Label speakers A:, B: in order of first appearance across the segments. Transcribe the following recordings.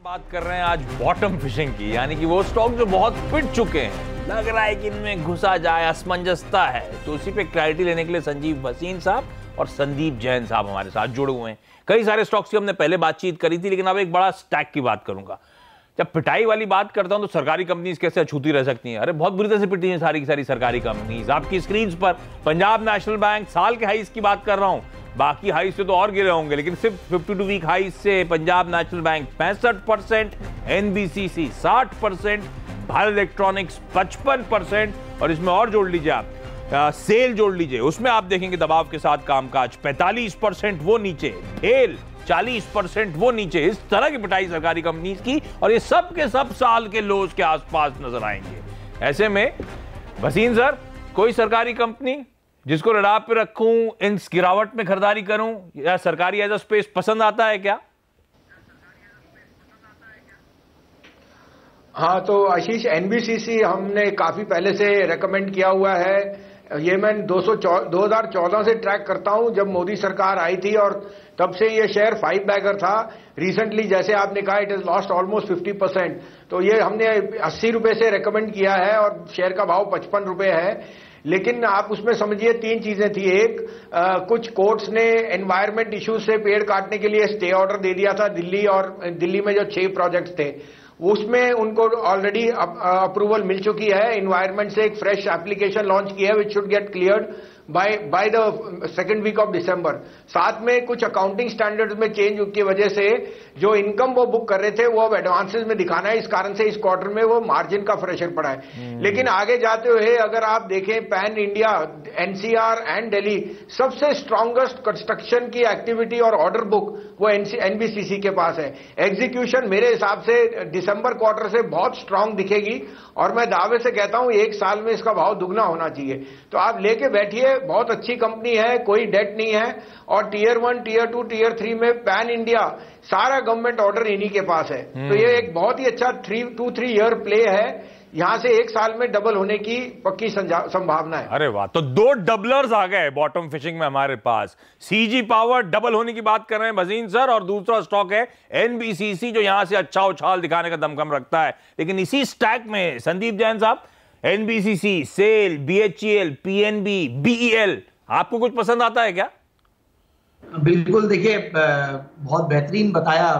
A: बात कर रहे हैं आज बॉटम फिशिंग की, यानी कि वो स्टॉक जो बहुत पिट चुके हैं, लग रहा है कि इनमें घुसा जाए, असमंजसता है। तो उसी पे क्लैरिटी लेने के लिए संजीव भसीन साहब और संदीप जैन साहब हमारे साथ जुड़े हुए हैं। कई सारे स्टॉक्स की हमने पहले बातचीत करी थी, लेकिन अब एक बड़ा स्टैक की बात करूंगा। जब पिटाई वाली बात करता हूं तो सरकारी कंपनीज कैसे अछूती रह सकती हैं? अरे बहुत बुरी तरह से पिटी हैं सारी की सारी सरकारी कंपनीज। आपकी स्क्रीन पर पंजाब नेशनल बैंक साल के हाईस की बात कर रहा हूं, बाकी हाई से तो और गिरे होंगे, लेकिन सिर्फ 52 वीक हाई से Punjab national bank 65%, NBCC 60%, Bharat electronics 55%, और इसमें और जोड़ लीजिए आप सेल जोड़ लीजिए, उसमें आप देखेंगे दबाव के साथ कामकाज 45% वो नीचे, भेल 40% वो नीचे। इस तरह की पिटाई सरकारी कंपनीज की, और ये सब के सब साल के लोज के आसपास नजर आएंगे। ऐसे में भसीन सर, कोई सरकारी कंपनी जिसको रडार पे रखूं, इन गिरावट में खरीदारी करूं, या सरकारी एज अ स्पेस पसंद आता है क्या?
B: हाँ, तो आशीष, एनबीसीसी हमने काफी पहले से रेकमेंड किया हुआ है। ये मैं 2014 से ट्रैक करता हूं, जब मोदी सरकार आई थी, और तब से ये शेयर 5 बैगर था। रिसेंटली जैसे आपने कहा, इट इज लॉस्ट ऑलमोस्ट 50%। तो ये हमने 80 रुपए से रेकमेंड किया है और शेयर का भाव 55 रुपए है। लेकिन आप उसमें समझिए 3 चीजें थी। एक, कुछ कोर्ट्स ने एनवायरमेंट इश्यूज से पेड़ काटने के लिए स्टे ऑर्डर दे दिया था दिल्ली, और दिल्ली में जो 6 प्रोजेक्ट्स थे उसमें उनको ऑलरेडी अप्रूवल मिल चुकी है। एनवायरमेंट से एक फ्रेश एप्लीकेशन लॉन्च की है which should get cleared by the second week of December. साथ में कुछ अकाउंटिंग स्टैंडर्ड्स में चेंज की वजह से जो इनकम वो बुक कर रहे थे वो अब एडवांसेस में दिखाना है। इस कारण से इस क्वार्टर में वो मार्जिन का प्रेशर पड़ा है। लेकिन आगे जाते हुए अगर आप देखें, pan India, NCR and Delhi, सबसे स्ट्रॉन्गेस्ट कंस्ट्रक्शन की एक्टिविटी और ऑर्डर बुक वो एनबीसीसी के पास है। एग्जीक्यूशन मेरे हिसाब से दिसंबर क्वार्टर से बहुत स्ट्रांग दिखेगी, और मैं दावे से कहता हूं 1 साल में इसका भाव दुगना होना चाहिए। तो आप लेके बैठिए, बहुत अच्छी कंपनी है, कोई डेट नहीं है, और टीयर 1, टीयर 2, टीयर 3 में पैन इंडिया सारा गवर्नमेंट ऑर्डर इन्हीं के पास है। तो ये एक बहुत ही अच्छा 2-3 ईयर प्ले है। यहां से 1 साल में डबल होने की पक्की संभावना है।
A: अरे वाह, तो 2 डबलर्स आ गए बॉटम फिशिंग में हमारे पास। सीजी पावर डबल होने की बात कर रहे हैं भसीन सर, और दूसरा स्टॉक है एनबीसीसी, जो यहां से अच्छा उछाल दिखाने का दमखम रखता है। लेकिन इसी स्टैक में संदीप जैन साहब, NBCC, SAIL, BHEL, PNB, BEL, आपको कुछ पसंद आता है क्या?
C: बिल्कुल, देखिए बहुत बेहतरीन बताया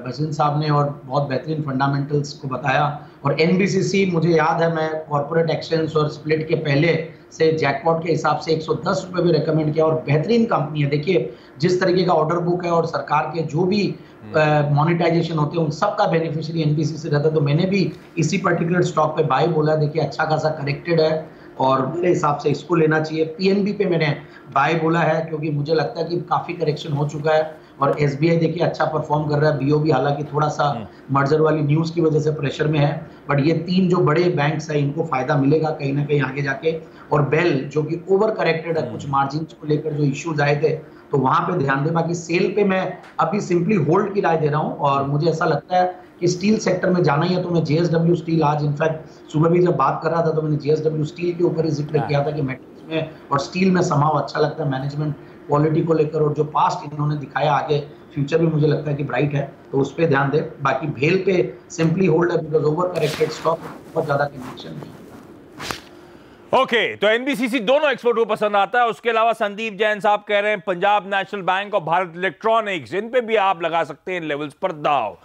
C: भसीन साहब ने, और बहुत बेहतरीन फंडामेंटल्स को बताया। और एनबीसीसी मुझे याद है, मैं कॉर्पोरेट एक्सचेंज और स्प्लिट के पहले से जैकपॉट के हिसाब से 110 रुपए भी रेकमेंड किया, और बेहतरीन कंपनी है। देखिए जिस तरीके का ऑर्डर बुक है और सरकार के जो भी मोनेटाइजेशन होते हैं उन सबका बेनिफिशियरी एनबीसीसी रहता है। तो मैंने भी इसी पर्टिकुलर स्टॉक पे बाय बोला। देखिए अच्छा खासा करेक्टेड है और मेरे हिसाब से इसको लेना चाहिए। पीएनबी पे मैंने बाय बोला है क्योंकि मुझे लगता है कि काफी करेक्शन हो चुका है, और एसबीआई देखिए अच्छा परफॉर्म कर रहा है। बीओबी हालांकि थोड़ा सा मर्जर वाली न्यूज की वजह से प्रेशर में है, बट ये 3 जो बड़े बैंक्स हैं इनको फायदा मिलेगा कहीं ना कहीं आगे जाके। और बेल जो कि ओवर करेक्टेड है, कुछ मार्जिन को लेकर जो इश्यूज आए थे, तो वहां पे ध्यान दे। बाकी सेल पे मैं अभी सिंपली होल्ड की राय दे रहा हूँ, और मुझे ऐसा लगता है कि स्टील सेक्टर में जाना ही है। तो मैं जेएसडब्ल्यू स्टील, आज इनफैक्ट सुबह भी जब बात कर रहा था तो मैंने जेएसडब्ल्यू स्टील के ऊपर ही जिक्र किया था कि मेटल्स में और स्टील में समाव अच्छा लगता है मैनेजमेंट क्वालिटी को लेकर, और जो पास्ट इन्होंने दिखाया, आगे फ्यूचर भी मुझे लगता है कि ब्राइट है, तो उस पर ध्यान दे। बाकी भेल पे सिंपली होल्ड है बिकॉज ओवर करेक्टेड स्टॉक, बहुत ज्यादा कन्विक्शन नहीं।
A: ओके, तो एनबीसीसी दोनों एक्सपर्ट को पसंद आता है। उसके अलावा संदीप जैन साहब कह रहे हैं पंजाब नेशनल बैंक और भारत इलेक्ट्रॉनिक्स, इन पे भी आप लगा सकते हैं इन लेवल्स पर दाव।